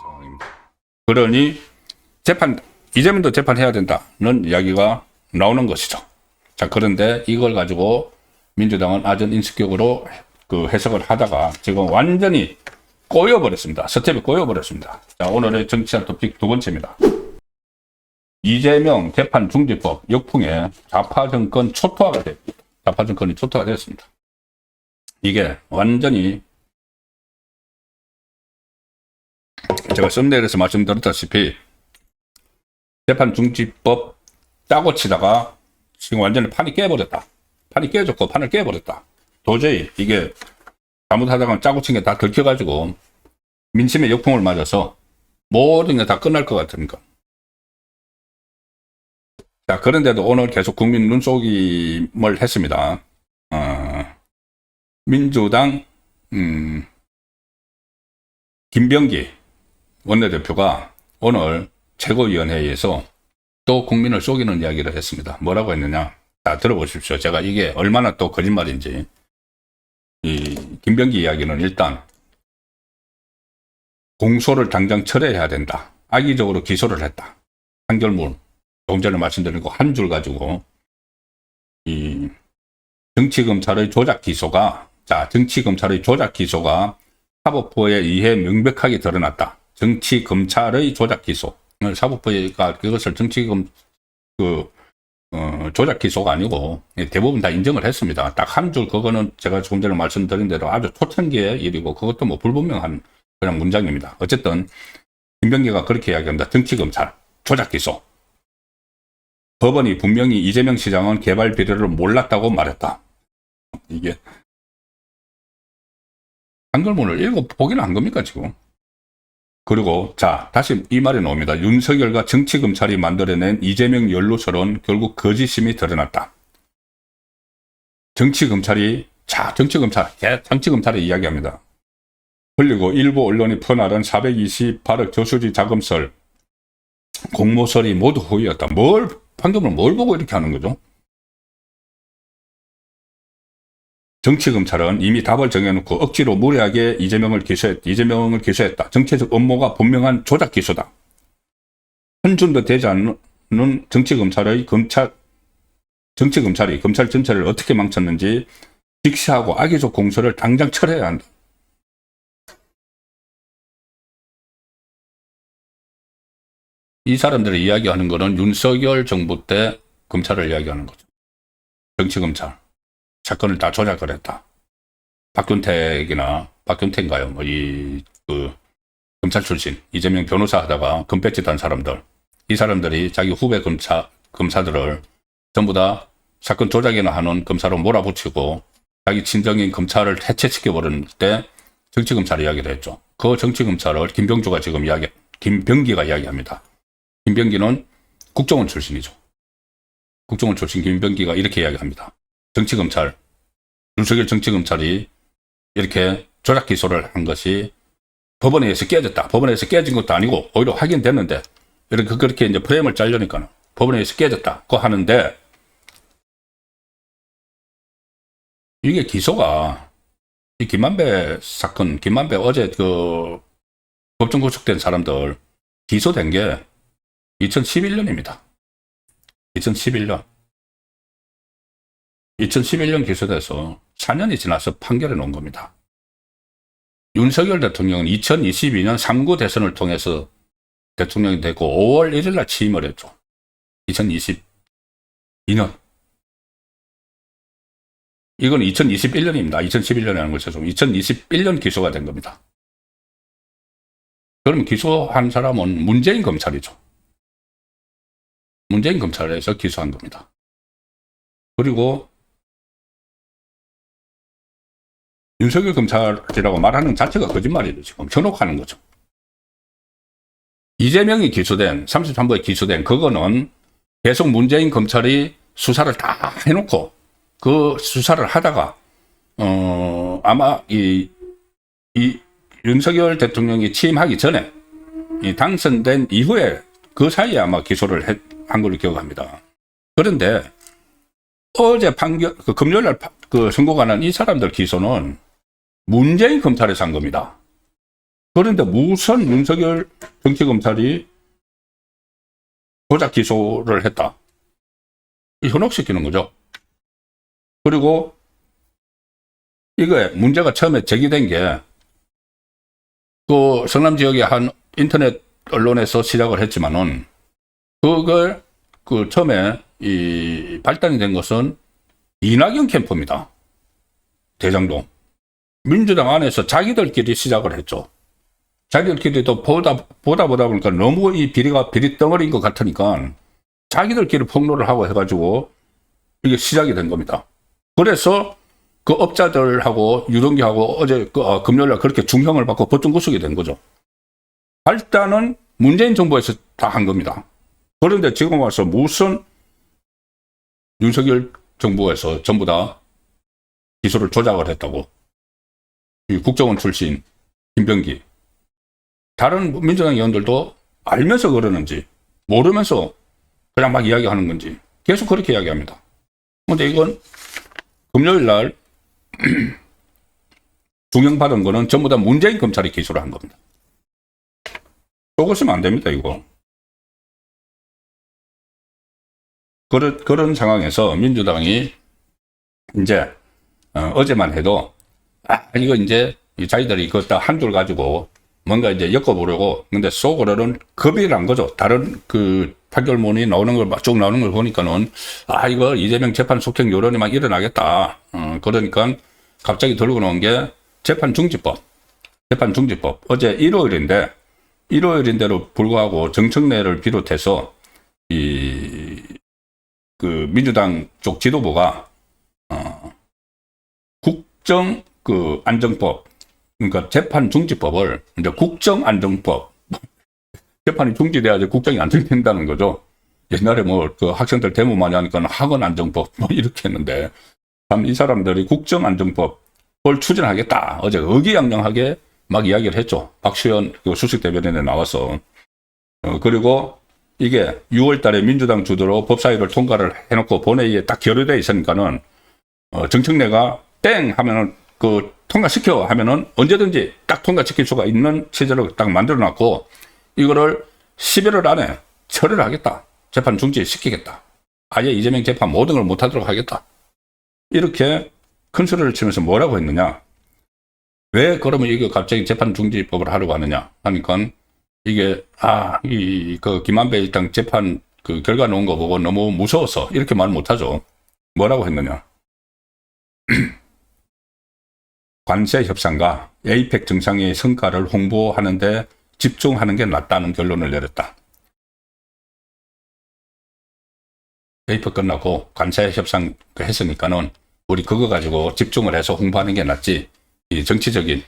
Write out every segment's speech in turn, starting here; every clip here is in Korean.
상황입니다. 그러니 이재명도 재판해야 된다는 이야기가 나오는 것이죠. 자, 그런데 이걸 가지고 민주당은 아전 인식격으로 그 해석을 하다가 지금 완전히 꼬여버렸습니다. 스텝이 꼬여버렸습니다. 자, 오늘의 정치한 토픽 두 번째입니다. 이재명 재판 중지법 역풍에 좌파 정권 초토화가 됐습니다. 좌파 정권이 초토화됐습니다. 이게 완전히 제가 썸네일에서 말씀드렸다시피 재판 중지법 짜고 치다가 지금 완전히 판이 깨버렸다. 판이 깨졌고 판을 깨버렸다. 도저히 이게 잘못하다가 짜고 친 게 다 들켜가지고 민심의 역풍을 맞아서 모든 게 다 끝날 것 같으니까. 자, 그런데도 오늘 계속 국민 눈속임을 했습니다. 민주당 김병기 원내대표가 오늘 최고위원회에서 또 국민을 속이는 이야기를 했습니다. 뭐라고 했느냐? 자, 들어보십시오. 제가 이게 얼마나 또 거짓말인지. 이 김병기 이야기는 일단 공소를 당장 철회해야 된다. 악의적으로 기소를 했다. 한결문 조금 전에 말씀드린 거 한 줄 가지고 이 정치검찰의 조작 기소가 정치검찰의 조작 기소가 사법부에 의해 명백하게 드러났다. 정치검찰의 조작 기소. 사법부가 그것을 조작 기소가 아니고 대부분 다 인정을 했습니다. 딱 한 줄 그거는 제가 조금 전에 말씀드린 대로 아주 초창기의 일이고 그것도 뭐 불분명한 그냥 문장입니다. 어쨌든 김병기가 그렇게 이야기합니다. 정치검찰 조작 기소. 법원이 분명히 이재명 시장은 개발 비리를 몰랐다고 말했다. 이게 한글문을 읽어보기는 한 겁니까 지금? 그리고 자, 다시 이 말이 나옵니다. 윤석열과 정치검찰이 만들어낸 이재명 연루설은 결국 거짓임이 드러났다. 정치검찰이 이야기합니다. 그리고 일부 언론이 퍼나른 428억 저수지 자금설, 공모설이 모두 허위였다. 판결을 뭘 보고 이렇게 하는 거죠? 정치검찰은 이미 답을 정해놓고 억지로 무리하게 이재명을 기소했다. 정치적 업무가 분명한 조작 기소다. 한 줌도 되지 않는 정치검찰이 검찰 전체를 어떻게 망쳤는지 직시하고 악의적 공소를 당장 철회해야 한다. 이 사람들이 이야기하는 거는 윤석열 정부 때 검찰을 이야기하는 거죠. 정치검찰. 사건을 다 조작을 했다. 박균택인가요? 검찰 출신, 이재명 변호사 하다가 금배지 단 사람들. 이 사람들이 자기 후배 검사들을 전부 다 사건 조작이나 하는 검사로 몰아붙이고 자기 친정인 검찰을 해체시켜버릴 때 정치검찰 이야기를 했죠. 그 정치검찰을 김병기가 이야기합니다. 김병기는 국정원 출신이죠. 국정원 출신 김병기가 이렇게 이야기합니다. 윤석열 정치검찰이 이렇게 조작 기소를 한 것이 법원에 의해서 깨졌다. 법원에 의해서 깨진 것도 아니고 오히려 확인됐는데 그렇게 이제 프레임을 짜려니까는 법원에 의해서 깨졌다고 하는데 이게 기소가 이 김만배 사건, 김만배 어제 법정 구속된 사람들 기소된 게 2011년입니다. 2011년 기소돼서 4년이 지나서 판결해 놓은 겁니다. 윤석열 대통령은 2022년 3구 대선을 통해서 대통령이 되고 5월 1일 날 취임을 했죠. 2022년. 이건 2021년입니다. 2011년에 하는 것에서 2021년 기소가 된 겁니다. 그럼 기소한 사람은 문재인 검찰이죠. 문재인 검찰에서 기소한 겁니다. 그리고 윤석열 검찰이라고 말하는 자체가 거짓말이죠. 지금 현혹하는 거죠. 이재명이 기소된 33부에 기소된 그거는 계속 문재인 검찰이 수사를 다 해놓고 그 수사를 하다가 아마 이 윤석열 대통령이 취임하기 전에 당선된 이후에 그 사이에 아마 기소를 한 걸로 기억합니다. 그런데 어제 금요일 날 그 선고가 난 이 사람들 기소는 문재인 검찰에서 한 겁니다. 그런데 무슨 윤석열 정치검찰이 조작 기소를 했다. 현혹시키는 거죠. 그리고 이거에 문제가 처음에 제기된 게 그 성남 지역의 한 인터넷 언론에서 시작을 했지만은 그걸 그 처음에 이 발단이 된 것은 이낙연 캠프입니다. 대장동. 민주당 안에서 자기들끼리 시작을 했죠. 자기들끼리도 보다 보니까 너무 이 비리가 비리덩어리인 것 같으니까 자기들끼리 폭로를 하고 해가지고 이게 시작이 된 겁니다. 그래서 그 업자들하고 유동규하고 어제 금요일날 그렇게 중형을 받고 법정 구속이 된 거죠. 발단은 문재인 정부에서 다 한 겁니다. 그런데 지금 와서 무슨 윤석열 정부에서 전부 다 기소를 조작을 했다고. 이 국정원 출신 김병기. 다른 민주당 의원들도 알면서 그러는지 모르면서 그냥 막 이야기하는 건지 계속 그렇게 이야기합니다. 그런데 이건 금요일 날 중형받은 거는 전부 다 문재인 검찰이 기소를 한 겁니다. 속으시면 안 됩니다, 이거. 그런 상황에서 민주당이 이제 어제만 해도 이거 이제 자기들이 그거 다 한 줄 가지고 뭔가 이제 엮어보려고. 근데 속으로는 겁이 난 거죠. 다른 그 판결문이 나오는 걸 쭉 나오는 걸 보니까는 이거 이재명 재판 속행 여론이 막 일어나겠다. 그러니까 갑자기 들고 나온 게 재판 중지법. 어제 일요일인데로 불구하고 정청래를 비롯해서 그 민주당 쪽 지도부가 국정 그 안정법, 그러니까 재판 중지법을 이제 국정안정법, 재판이 중지돼야지 국정이 안정된다는 거죠. 옛날에 뭐 그 학생들 데모 많이 하니까 학원안정법 뭐 이렇게 했는데 참 이 사람들이 국정안정법을 추진하겠다. 어제 의기양양하게 막 이야기를 했죠. 박수현 그 수석 대변인에 나와서. 그리고 이게 6월 달에 민주당 주도로 법사위를 통과를 해놓고 본회의에 딱 결의되어 있으니까는 정청래가 땡 하면은 그 통과시켜 하면은 언제든지 딱 통과시킬 수가 있는 체제를 딱 만들어 놨고 이거를 11월 안에 처리를 하겠다. 재판 중지시키겠다. 아예 이재명 재판 모든 걸 못하도록 하겠다. 이렇게 큰 소리를 치면서 뭐라고 했느냐. 왜 그러면 이거 갑자기 재판 중지법을 하려고 하느냐 하니까 이게 그 김한배 일당 재판 그 결과 나온 거 보고 너무 무서워서 이렇게 말 못하죠. 뭐라고 했느냐. 관세 협상과 에이펙 정상회의 성과를 홍보하는데 집중하는 게 낫다는 결론을 내렸다. 에이펙 끝나고 관세 협상 했으니까는 우리 그거 가지고 집중을 해서 홍보하는 게 낫지. 이 정치적인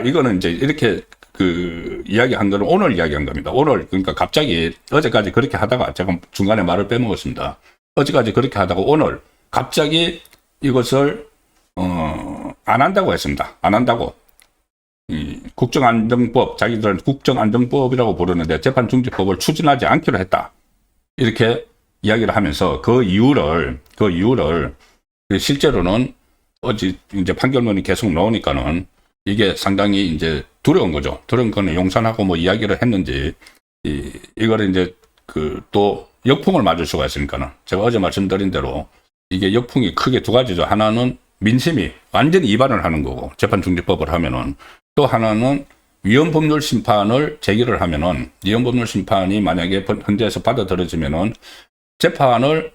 이거는 이제 이렇게 그 이야기한 거는 오늘 이야기한 겁니다. 오늘 그러니까 갑자기 어제까지 그렇게 하다가 제가 중간에 말을 빼먹었습니다. 어제까지 그렇게 하다가 오늘 갑자기 이것을 안 한다고 했습니다. 안 한다고. 국정안정법, 자기들은 국정안정법이라고 부르는데 재판중지법을 추진하지 않기로 했다. 이렇게 이야기를 하면서 그 이유를 실제로는 어제 이제 판결문이 계속 나오니까는 이게 상당히 이제 두려운 거죠. 두려운 거는 용산하고 뭐 이야기를 했는지 이거를 이제 또 역풍을 맞을 수가 있으니까는 제가 어제 말씀드린 대로 이게 역풍이 크게 두 가지죠. 하나는 민심이 완전히 위반을 하는 거고 재판중지법을 하면은 또 하나는 위헌법률 심판을 제기를 하면은 위헌법률 심판이 만약에 헌재에서 받아들여지면은 재판을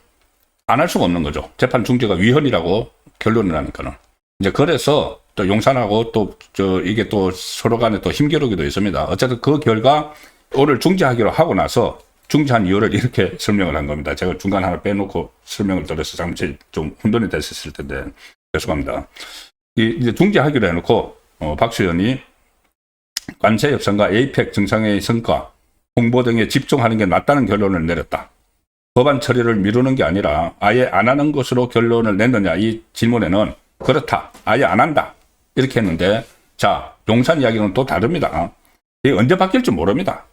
안 할 수가 없는 거죠. 재판 중지가 위헌이라고 결론을 하니까는. 이제 그래서 또 용산하고 또 이게 또 서로 간에 또 힘겨루기도 있습니다. 어쨌든 그 결과 오늘 중지하기로 하고 나서 중지한 이유를 이렇게 설명을 한 겁니다. 제가 중간 하나 빼놓고 설명을 드려서 잠시 좀 혼돈이 됐었을 텐데 죄송합니다. 이제 중지하기로 해놓고 박수현이 관세 협상과 에이펙 정상회의 성과, 홍보 등에 집중하는 게 낫다는 결론을 내렸다. 법안 처리를 미루는 게 아니라 아예 안 하는 것으로 결론을 냈느냐 이 질문에는 그렇다. 아예 안 한다. 이렇게 했는데 자 용산 이야기는 또 다릅니다. 이게 언제 바뀔지 모릅니다.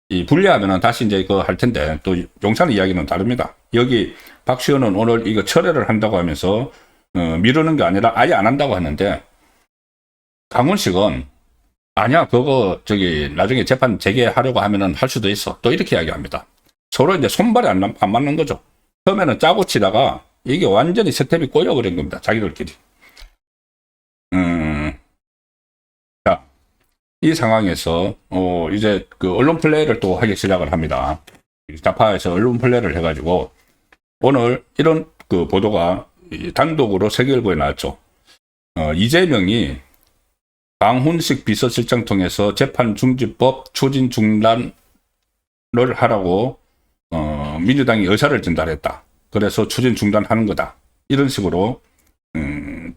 이 분리하면은 다시 이제 그거 할 텐데 또 용산 이야기는 다릅니다. 여기 박시원은 오늘 이거 철회를 한다고 하면서 미루는 게 아니라 아예 안 한다고 하는데, 강훈식은 아니야, 그거 나중에 재판 재개하려고 하면은 할 수도 있어, 또 이렇게 이야기합니다. 서로 이제 손발이 안 맞는 거죠. 처음에는 짜고 치다가 이게 완전히 스텝이 꼬여버린 겁니다, 자기들끼리. 자, 이 상황에서 이제 그 언론 플레이를 또 하기 시작을 합니다. 좌파에서 언론 플레이를 해가지고 오늘 이런 그 보도가 단독으로 세계일보에 나왔죠. 이재명이 강훈식 비서실장 통해서 재판 중지법 추진 중단을 하라고 민주당이 의사를 전달했다. 그래서 추진 중단하는 거다. 이런 식으로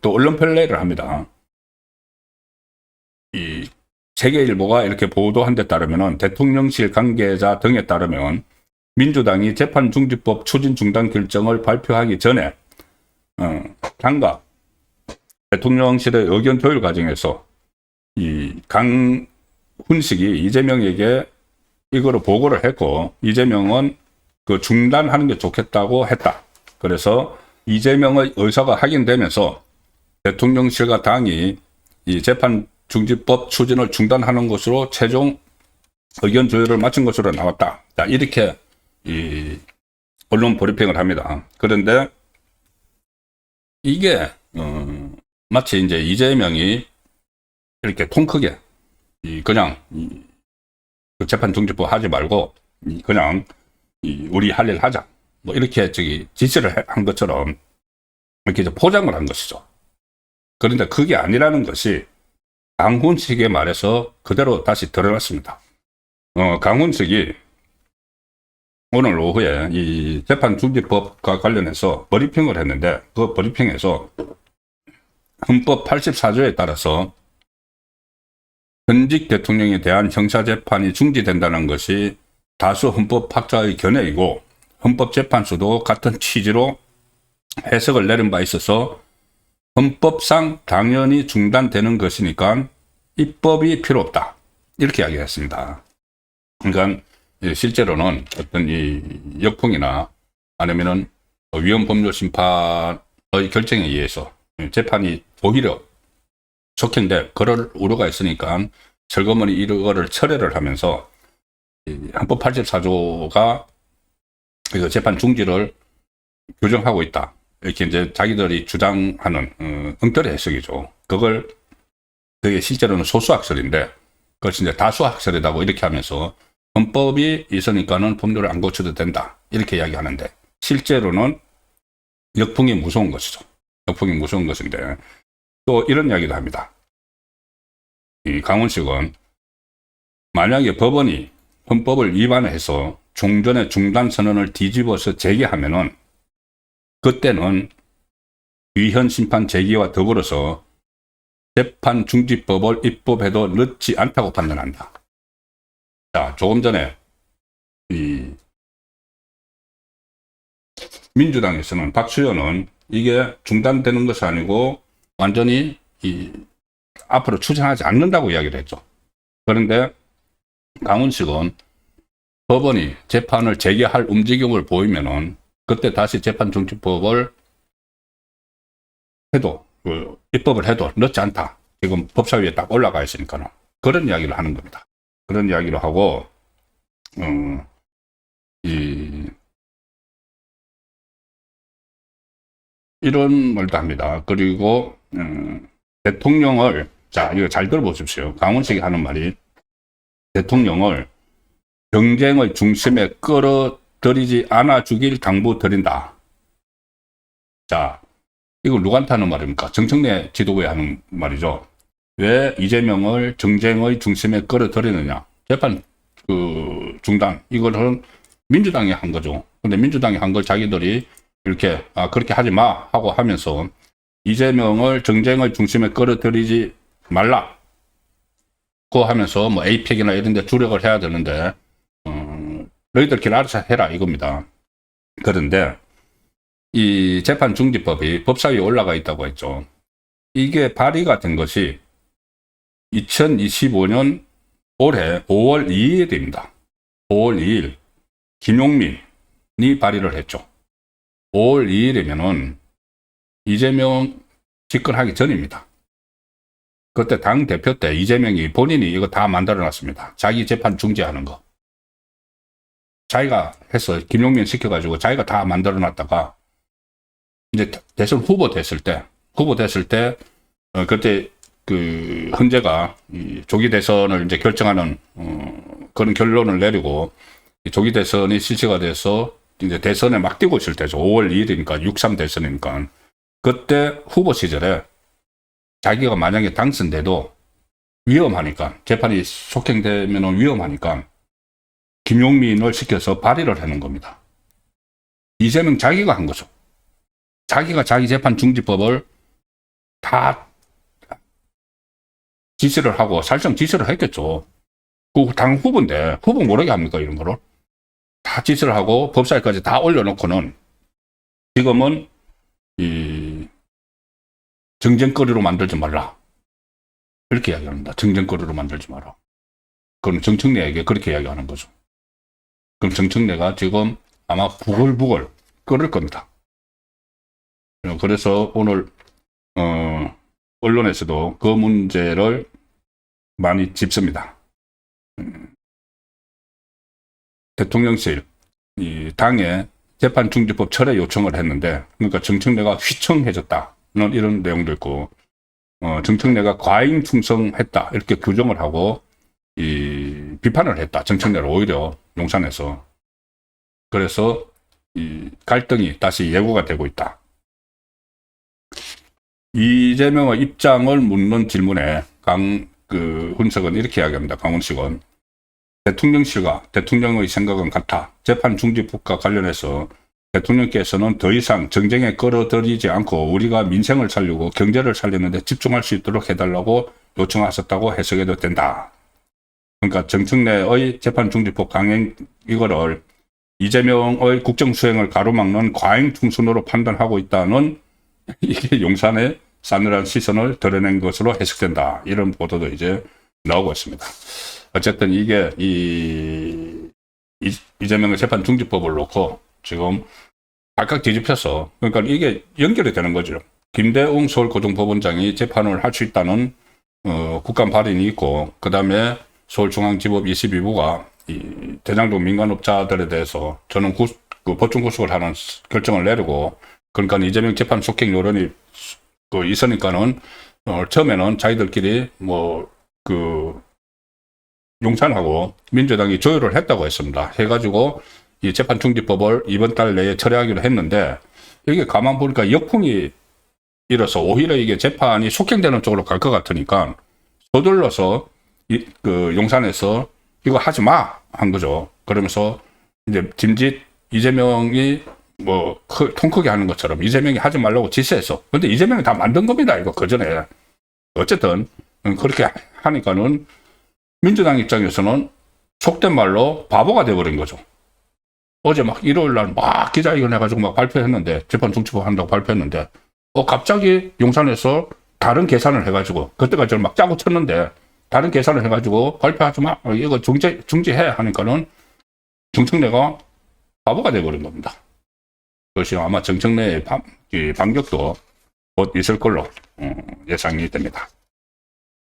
또 언론 플레이를 합니다. 이 세계일보가 이렇게 보도한 데 따르면, 대통령실 관계자 등에 따르면 민주당이 재판 중지법 추진 중단 결정을 발표하기 전에 장각 대통령실의 의견 조율 과정에서 이 강훈식이 이재명에게 이거를 보고를 했고, 이재명은 그 중단하는 게 좋겠다고 했다. 그래서 이재명의 의사가 확인되면서 대통령실과 당이 이 재판 중지법 추진을 중단하는 것으로 최종 의견 조율을 마친 것으로 나왔다. 자, 이렇게 이 언론 브리핑을 합니다. 그런데 이게 마치 이제 이재명이 이렇게 통 크게 그냥 그 재판 중지법 하지 말고 그냥 우리 할 일 하자, 뭐 이렇게 지시를 한 것처럼 이렇게 이제 포장을 한 것이죠. 그런데 그게 아니라는 것이 강훈식의 말에서 그대로 다시 드러났습니다. 강훈식이 오늘 오후에 이 재판 중지법과 관련해서 브리핑을 했는데, 그 브리핑에서 헌법 84조에 따라서 현직 대통령에 대한 형사재판이 중지된다는 것이 다수 헌법학자의 견해이고, 헌법재판소도 같은 취지로 해석을 내린 바 있어서 헌법상 당연히 중단되는 것이니까 입법이 필요 없다, 이렇게 이야기했습니다. 그러니까 실제로는 어떤 이 역풍이나 아니면은 위헌법률심판의 결정에 의해서 재판이 오히려 속행돼 그럴 우려가 있으니까 철거머니 이거를 철회를 하면서 헌법 84조가 재판 중지를 규정하고 있다, 이렇게 이제 자기들이 주장하는 엉터리 해석이죠. 그게 실제로는 소수학설인데 그것이 이제 다수학설이라고 이렇게 하면서 헌법이 있으니까는 법률을 안 고쳐도 된다, 이렇게 이야기하는데, 실제로는 역풍이 무서운 것이죠. 역풍이 무서운 것인데, 또 이런 이야기도 합니다. 이 강훈식은 만약에 법원이 헌법을 위반해서 종전의 중단선언을 뒤집어서 제기하면은 그때는 위헌 심판 제기와 더불어서 재판 중지법을 입법해도 늦지 않다고 판단한다. 자, 조금 전에 이 민주당에서는 박수현은 이게 중단되는 것이 아니고 완전히 앞으로 추진하지 않는다고 이야기를 했죠. 그런데 강훈식은 법원이 재판을 재개할 움직임을 보이면은 그때 다시 재판 중지법을 해도 입법을 해도 늦지 않다. 지금 법사위에 딱 올라가 있으니까는 그런 이야기를 하는 겁니다. 그런 이야기를 하고 이런 말도 합니다. 그리고 대통령을, 자, 이거 잘 들어보십시오. 강훈식이 하는 말이 대통령을 경쟁의 중심에 끌어들이지 않아주길 당부드린다. 자, 이거 누구한테 하는 말입니까? 정청래 지도부에 하는 말이죠. 왜 이재명을 정쟁의 중심에 끌어들이느냐? 재판 중단, 이거는 민주당이 한 거죠. 근데 민주당이 한 걸 자기들이 이렇게 그렇게 하지 마 하고 하면서 이재명을 정쟁의 중심에 끌어들이지 말라고 하면서 뭐 에이펙이나 이런 데 주력을 해야 되는데 너희들끼리 알아서 해라 이겁니다. 그런데 이 재판 중지법이 법사위에 올라가 있다고 했죠. 이게 발의가 된 것이 2025년 올해 5월 2일입니다. 5월 2일 김용민이 발의를 했죠. 5월 2일이면은 이재명 집권하기 전입니다. 그때 당 대표 때 이재명이 본인이 이거 다 만들어 놨습니다. 자기 재판 중지하는 거. 자기가 해서 김용민 시켜가지고 자기가 다 만들어 놨다가 이제 대선 후보 됐을 때 그때 그 헌재가 이 조기 대선을 이제 결정하는 그런 결론을 내리고 조기 대선이 실시가 돼서 이제 대선에 막 뛰고 있을 때죠. 5월 2일이니까 6.3 대선이니까 그때 후보 시절에 자기가 만약에 당선돼도 위험하니까 재판이 속행되면 위험하니까 김용민을 시켜서 발의를 하는 겁니다. 이재명 자기가 한 거죠. 자기가 자기 재판 중지법을 다 지시를 하고 사실상 지시를 했겠죠. 그 당 후보인데 후보 모르게 합니까 이런 거를? 다 지시를 하고 법사위까지 다 올려놓고는 지금은 이 정쟁거리로 만들지 말라. 이렇게 이야기합니다. 정쟁거리로 만들지 마라. 그럼 정청래에게 그렇게 이야기하는 거죠. 그럼 정청래가 지금 아마 부글부글 끓을 겁니다. 그래서 오늘 언론에서도 그 문제를 많이 짚습니다. 대통령실 이 당에 재판 중지법 철회 요청을 했는데 그러니까 정청래가 휘청해졌다는 이런 내용도 있고 정청래가 과잉 충성했다 이렇게 규정을 하고 이 비판을 했다. 정청래를 오히려 용산에서. 그래서 이 갈등이 다시 예고가 되고 있다. 이재명의 입장을 묻는 질문에 훈석은 이렇게 이야기합니다. 강훈식은 대통령실과 대통령의 생각은 같아. 재판 중지법과 관련해서 대통령께서는 더 이상 정쟁에 끌어들이지 않고 우리가 민생을 살리고 경제를 살리는데 집중할 수 있도록 해달라고 요청하셨다고 해석해도 된다. 그러니까 정청래의 재판 중지법 강행 이거를 이재명의 국정수행을 가로막는 과잉 충선으로 판단하고 있다는 이게 용산의 싸늘한 시선을 드러낸 것으로 해석된다. 이런 보도도 이제 나오고 있습니다. 어쨌든 이게 이재명의 재판 중지법을 놓고 지금 각각 뒤집혀서 그러니까 이게 연결이 되는 거죠. 김대웅 서울고등법원장이 재판을 할 수 있다는 국감 발의이 있고 그 다음에 서울중앙지법 22부가 이 대장동 민간업자들에 대해서 저는 법정 구속을 하는 결정을 내리고 그러니까 이재명 재판 속행 요론이 있으니까는 처음에는 자기들끼리 용산하고 민주당이 조율을 했다고 했습니다. 해가지고 이 재판 중지법을 이번 달 내에 철회하기로 했는데 이게 가만 보니까 역풍이 일어서 오히려 이게 재판이 속행되는 쪽으로 갈 것 같으니까 서둘러서 용산에서 이거 하지 마! 한 거죠. 그러면서 이제 짐짓 이재명이 통 크게 하는 것처럼 이재명이 하지 말라고 지시했어. 근데 이재명이 다 만든 겁니다. 이거 그전에. 어쨌든 그렇게 하니까는 민주당 입장에서는 속된 말로 바보가 돼버린 거죠. 어제 막 일요일 날 막 기자회견 해가지고 막 발표했는데 재판 중지법 한다고 발표했는데 갑자기 용산에서 다른 계산을 해가지고 그때까지 막 짜고 쳤는데 다른 계산을 해가지고 발표하지 마. 이거 중지해 하니까는 정청래가 바보가 돼버린 겁니다. 그것이 아마 정청래의 반격도 곧 있을 걸로 예상이 됩니다.